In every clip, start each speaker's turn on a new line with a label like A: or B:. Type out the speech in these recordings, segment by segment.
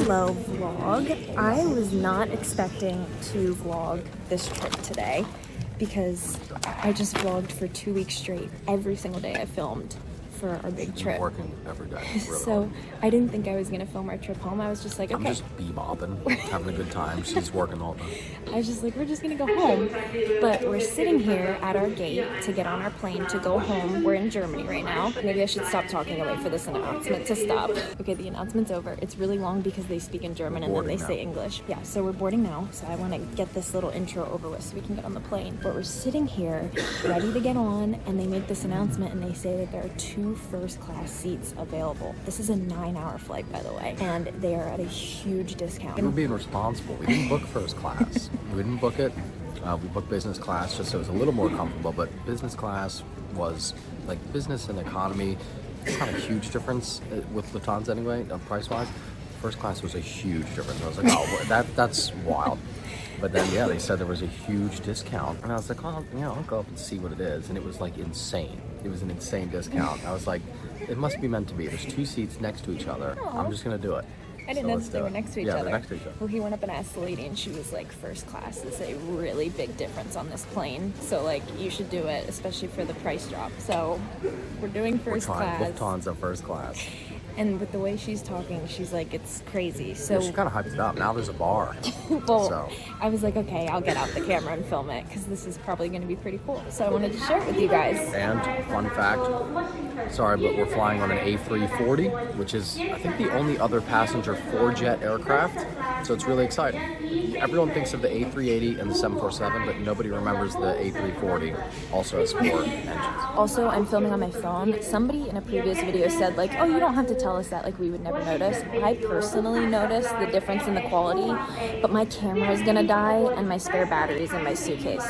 A: Hello vlog. I was not expecting to vlog this trip today because I just vlogged for 2 weeks straight. Every single day I filmed for our big trip.
B: Working every day. Really
A: so
B: hard.
A: I didn't think I was gonna film our trip home. I was just like, okay.
B: I'm just bebopping, having a good time. She's working all the time.
A: I was just like, we're just gonna go home. But we're sitting here at our gate to get on our plane to go home. We're in Germany right now. Maybe I should stop talking and wait for this announcement to stop. Okay, the announcement's over. It's really long because they speak in German and then they say English. Yeah, so we're boarding now. So I wanna get this little intro over with so we can get on the plane. But we're sitting here ready to get on, and they make this announcement and they say that there are 2 first-class seats available. This is a 9-hour flight, by the way, and they are at a huge discount.
B: We were being responsible. We didn't book first class. We didn't book it. We booked business class just so it was a little more comfortable, but business class was like business and economy. It's not a huge difference with Lufthansa anyway, price-wise. First class was a huge difference. I was like, oh, that's wild. But then, yeah, they said there was a huge discount. And I was like, oh, I'll go up and see what it is. And it was like insane. It was an insane discount. I was like, it must be meant to be. There's 2 seats next to each other.
A: Aww.
B: I'm just going to do it.
A: I didn't know that they were next to each other.
B: Yeah, they're next to each other.
A: Well, he went up and asked the lady, and she was like, first class is a really big difference on this plane. So, like, you should do it, especially for the price drop. So, we're doing first class.
B: Lufthansa first class.
A: And with the way she's talking, she's like, it's crazy. So
B: yeah, she kind of hyped it up. Now there's a bar.
A: well,
B: so.
A: I was like, okay, I'll get out the camera and film it because this is probably going to be pretty cool. So I wanted to share it with you guys.
B: And fun fact, sorry, but we're flying on an A340, which is, I think, the only other passenger 4-jet aircraft. So it's really exciting. Everyone thinks of the A380 and the 747, but nobody remembers the A340 also has 4 engines.
A: Also, I'm filming on my phone. Somebody in a previous video said, like, oh, you don't have to tell us that, like, we would never notice. I personally noticed the difference in the quality, but my camera is gonna die and my spare battery's in my suitcase.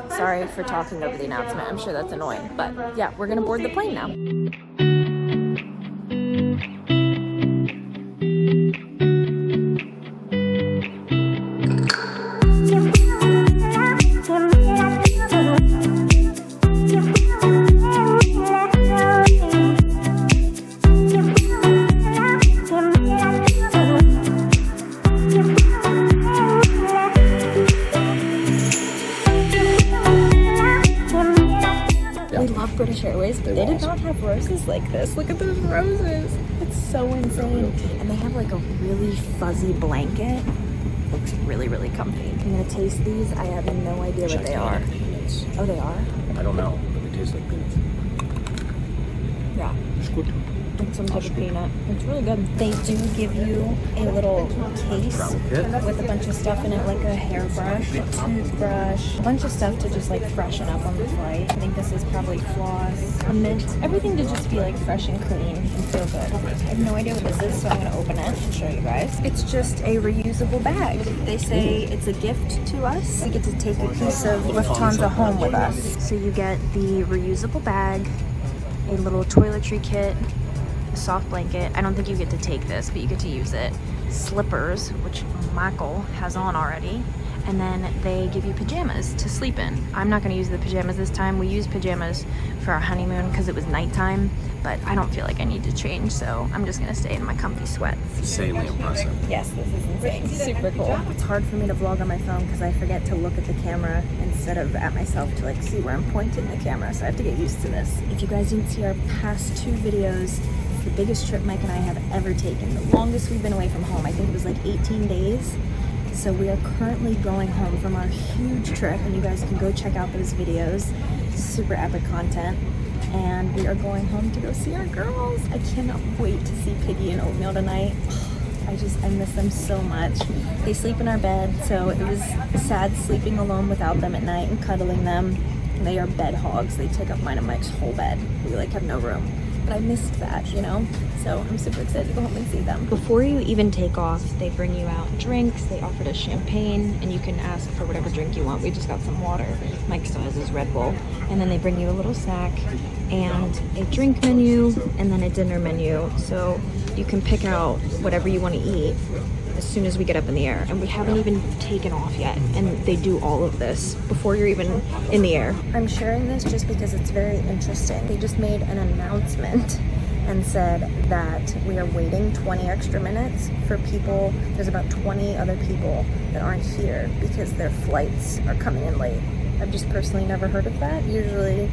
A: Sorry for talking over the announcement. I'm sure that's annoying, but yeah, we're gonna board the plane now. British Airways, but they did not have roses like this. Look at those roses. It's so insane. And they have like a really fuzzy blanket. Looks really, really comfy. I'm gonna taste these. I have no idea what they are.
B: Peanuts.
A: Oh, they are?
B: I don't know, but they taste like peanuts.
A: Yeah.
B: It's good.
A: It's some type of peanut. It's really good. They do give you a little case with a bunch of stuff in it, like a hairbrush, a toothbrush, a bunch of stuff to just like freshen up on the flight. I think this is probably floss, a mint, everything to just be like fresh and clean and feel good. I have no idea what this is, so I'm gonna open it and show you guys. It's just a reusable bag. They say it's a gift to us. We get to take a piece of Lufthansa home with us. So you get the reusable bag, a little toiletry kit, soft blanket. I don't think you get to take this, but you get to use it. Slippers, which Michael has on already. And then they give you pajamas to sleep in. I'm not gonna use the pajamas this time. We used pajamas for our honeymoon because it was nighttime, but I don't feel like I need to change, so I'm just gonna stay in my comfy sweats.
B: Insanely impressive.
A: Yes, this is insane. Super cool. It's hard for me to vlog on my phone because I forget to look at the camera instead of at myself to like see where I'm pointing the camera, so I have to get used to this. If you guys didn't see our past 2 videos, the biggest trip Mike and I have ever taken. The longest we've been away from home. I think it was like 18 days. So we are currently going home from our huge trip, and you guys can go check out those videos. Super epic content. And we are going home to go see our girls. I cannot wait to see Piggy and Oatmeal tonight. I miss them so much. They sleep in our bed, so it was sad sleeping alone without them at night and cuddling them. And they are bed hogs. They take up mine and Mike's whole bed. We like have no room. But I missed that, you know? So I'm super excited to go home and see them. Before you even take off, they bring you out drinks. They offered us champagne, and you can ask for whatever drink you want. We just got some water. Mike still has his Red Bull. And then they bring you a little snack and a drink menu and then a dinner menu. So you can pick out whatever you want to eat as soon as we get up in the air. And we haven't even taken off yet, and they do all of this before you're even in the air. I'm sharing this just because it's very interesting. They just made an announcement and said that we are waiting 20 extra minutes for people. There's about 20 other people that aren't here because their flights are coming in late. I've just personally never heard of that. Usually,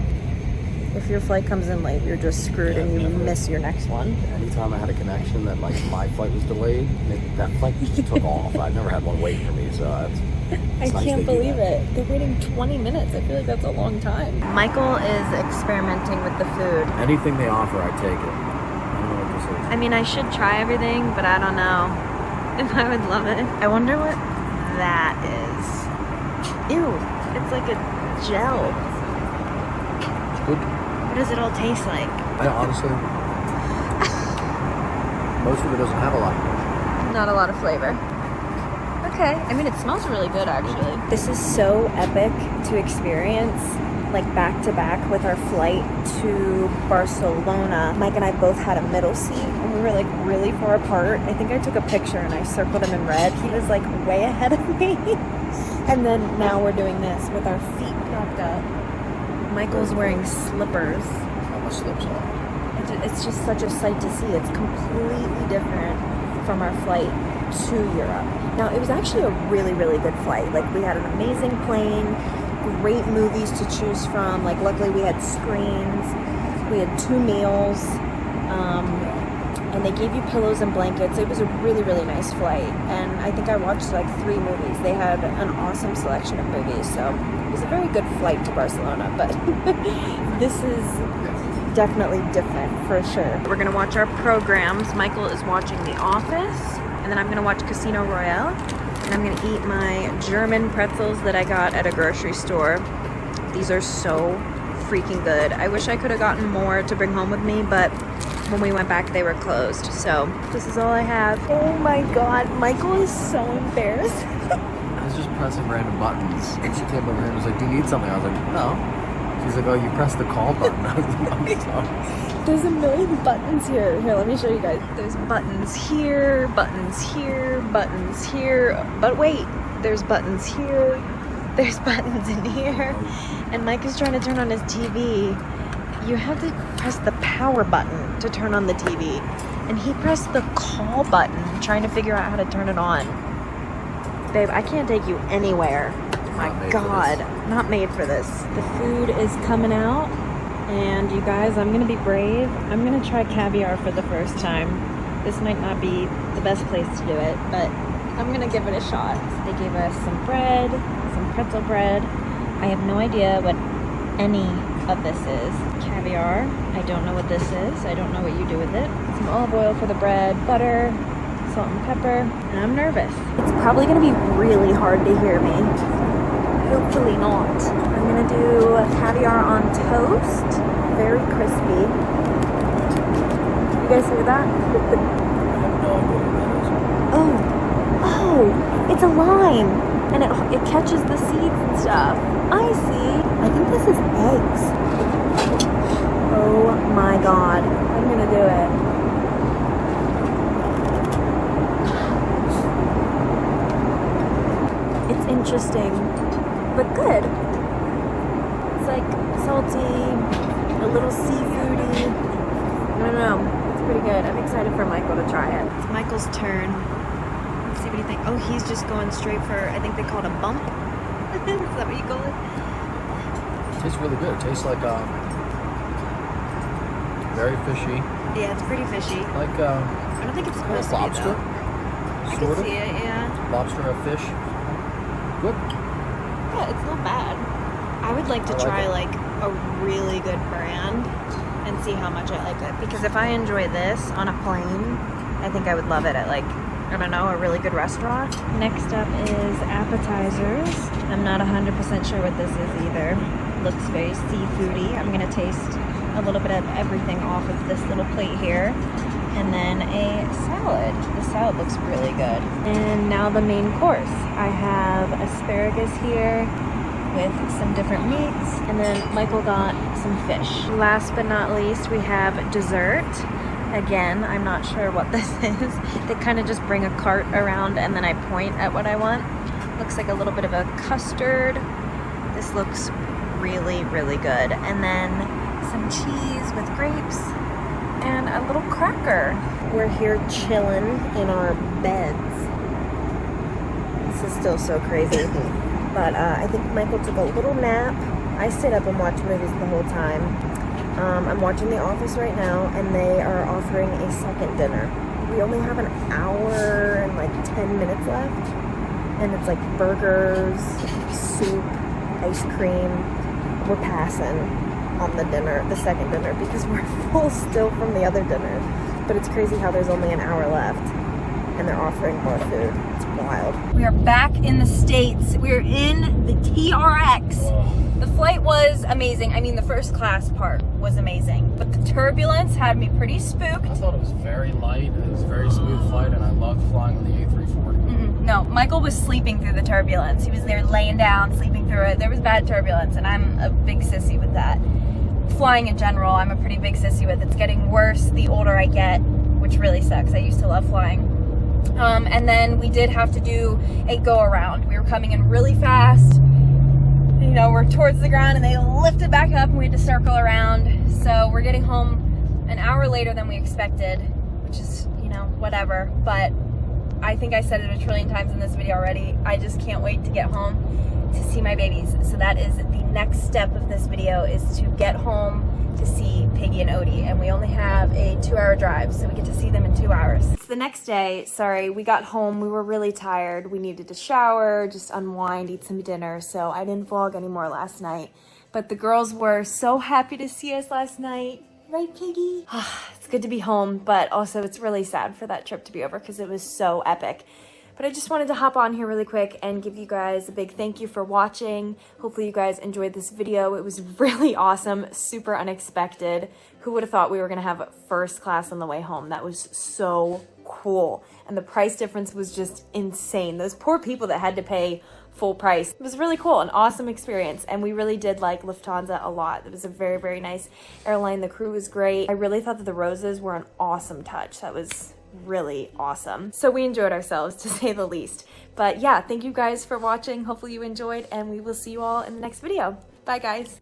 A: if your flight comes in late, you're just screwed and you miss your next one.
B: Anytime I had a connection that like my flight was delayed, that flight just took off. I've never had one wait for me, so
A: I can't believe it. They're waiting 20 minutes. I feel like that's a long time. Michael is experimenting with the food.
B: Anything they offer, I take it. I don't know what this is.
A: I mean, I should try everything, but I don't know if I would love it. I wonder what that is. Ew, it's like a gel.
B: It's good.
A: What does it all taste like?
B: I honestly, most of it doesn't have a lot.
A: Not a lot of flavor. Okay. I mean, it smells really good, actually. This is so epic to experience, like back to back with our flight to Barcelona. Mike and I both had a middle seat, and we were like really far apart. I think I took a picture and I circled him in red. He was like way ahead of me. And then now we're doing this with our feet propped up. Michael's wearing slippers.
B: My slips on.
A: It's just such a sight to see. It's completely different from our flight to Europe. Now, it was actually a really, really good flight. Like, we had an amazing plane, great movies to choose from. Like, luckily we had screens. We had 2 meals. And they gave you pillows and blankets. It was a really, really nice flight. And I think I watched like 3 movies. They had an awesome selection of movies. So it was a very good flight to Barcelona. But this is definitely different for sure. We're gonna watch our programs. Michael is watching The Office. And then I'm gonna watch Casino Royale. And I'm gonna eat my German pretzels that I got at a grocery store. These are so freaking good. I wish I could have gotten more to bring home with me, but when we went back, they were closed. So this is all I have. Oh my God, Michael is so embarrassed.
B: I was just pressing random buttons, and she came over here and was like, "Do you need something?" I was like, "No." She's like, "Oh, you pressed the call button." I was like, "I'm sorry."
A: There's a million buttons here. Here, let me show you guys. There's buttons here, buttons here, buttons here. But wait, there's buttons here. There's buttons in here. And Mike is trying to turn on his TV. You have to press the power button to turn on the TV. And he pressed the call button, trying to figure out how to turn it on. Babe, I can't take you anywhere. My God, not made for this. The food is coming out. And you guys, I'm gonna be brave. I'm gonna try caviar for the first time. This might not be the best place to do it, but I'm gonna give it a shot. They gave us some bread, some pretzel bread. I have no idea what any of this is. Caviar, I don't know what this is. I don't know what you do with it. Some olive oil for the bread, butter, salt and pepper, and I'm nervous. It's probably gonna be really hard to hear me. Hopefully not. I'm gonna do caviar on toast, very crispy. You guys hear that? Oh, it's a lime, and it catches the seeds and stuff. I see. I think this is eggs. Oh my God, I'm gonna do it. It's interesting, but good. It's like salty, a little seafoody. I don't know, it's pretty good. I'm excited for Michael to try it. It's Michael's turn. Let's see what you think. Oh, he's just going straight for, I think they call it a bump. Is that what you call it?
B: It tastes really good. It tastes like very fishy.
A: Yeah, it's pretty fishy.
B: Like
A: I don't think it's supposed to be
B: lobster.
A: though. I
B: Sort
A: can
B: of.
A: see it, yeah.
B: Lobster or fish. Good.
A: Yeah, it's not bad. I would like to try like a really good brand and see how much I like it. Because if I enjoy this on a plane, I think I would love it at like, I don't know, a really good restaurant. Next up is appetizers. I'm not 100% sure what this is either. Looks very seafoody. I'm gonna taste a little bit of everything off of this little plate here. And then a salad. The salad looks really good. And now the main course. I have asparagus here with some different meats. And then Michael got some fish. Last but not least, we have dessert. Again, I'm not sure what this is. They kind of just bring a cart around and then I point at what I want. Looks like a little bit of a custard. This looks really, really good. And then some cheese with grapes. and a little cracker. We're here chilling in our beds. This is still so crazy. But I think Michael took a little nap. I stayed up and watched movies the whole time. I'm watching The Office right now, and they are offering a second dinner. We only have an hour and like 10 minutes left, and it's like burgers, soup, ice cream. We're passing on the dinner, the second dinner, because we're full still from the other dinner. But it's crazy how there's only an hour left, and they're offering more food. It's wild. We are back in the States. We're in the TRX. The flight was amazing. I mean, the first class part was amazing, but the turbulence had me pretty spooked.
B: I thought it was very light. It was a very smooth flight, and I loved flying on the A340.
A: No, Michael was sleeping through the turbulence. He was there laying down, sleeping through it. There was bad turbulence, and I'm a big sissy with that. Flying in general, I'm a pretty big sissy with. It's getting worse the older I get, which really sucks. I used to love flying. And then we did have to do a go around. We were coming in really fast. You know, we're towards the ground and they lifted back up and we had to circle around. So we're getting home an hour later than we expected, which is, you know, whatever. But I think I said it a trillion times in this video already. I just can't wait to get home to see my babies. So that is the next step of this video, is to get home to see Piggy and Odie, and we only have a 2-hour drive, so we get to see them in 2 hours. It's the next day. Sorry, we got home, we were really tired. We needed to shower, just unwind, eat some dinner, so I didn't vlog anymore last night. But the girls were so happy to see us last night. Right, Piggy? It's good to be home, but also it's really sad for that trip to be over because it was so epic. But I just wanted to hop on here really quick and give you guys a big thank you for watching. Hopefully you guys enjoyed this video. It was really awesome, super unexpected. Who would have thought we were gonna have first class on the way home? That was so cool. And the price difference was just insane. Those poor people that had to pay full price. It was really cool, an awesome experience. And we really did like Lufthansa a lot. It was a very, very nice airline. The crew was great. I really thought that the roses were an awesome touch. That was really awesome. So we enjoyed ourselves, to say the least. But yeah, thank you guys for watching. Hopefully you enjoyed, and we will see you all in the next video. Bye guys.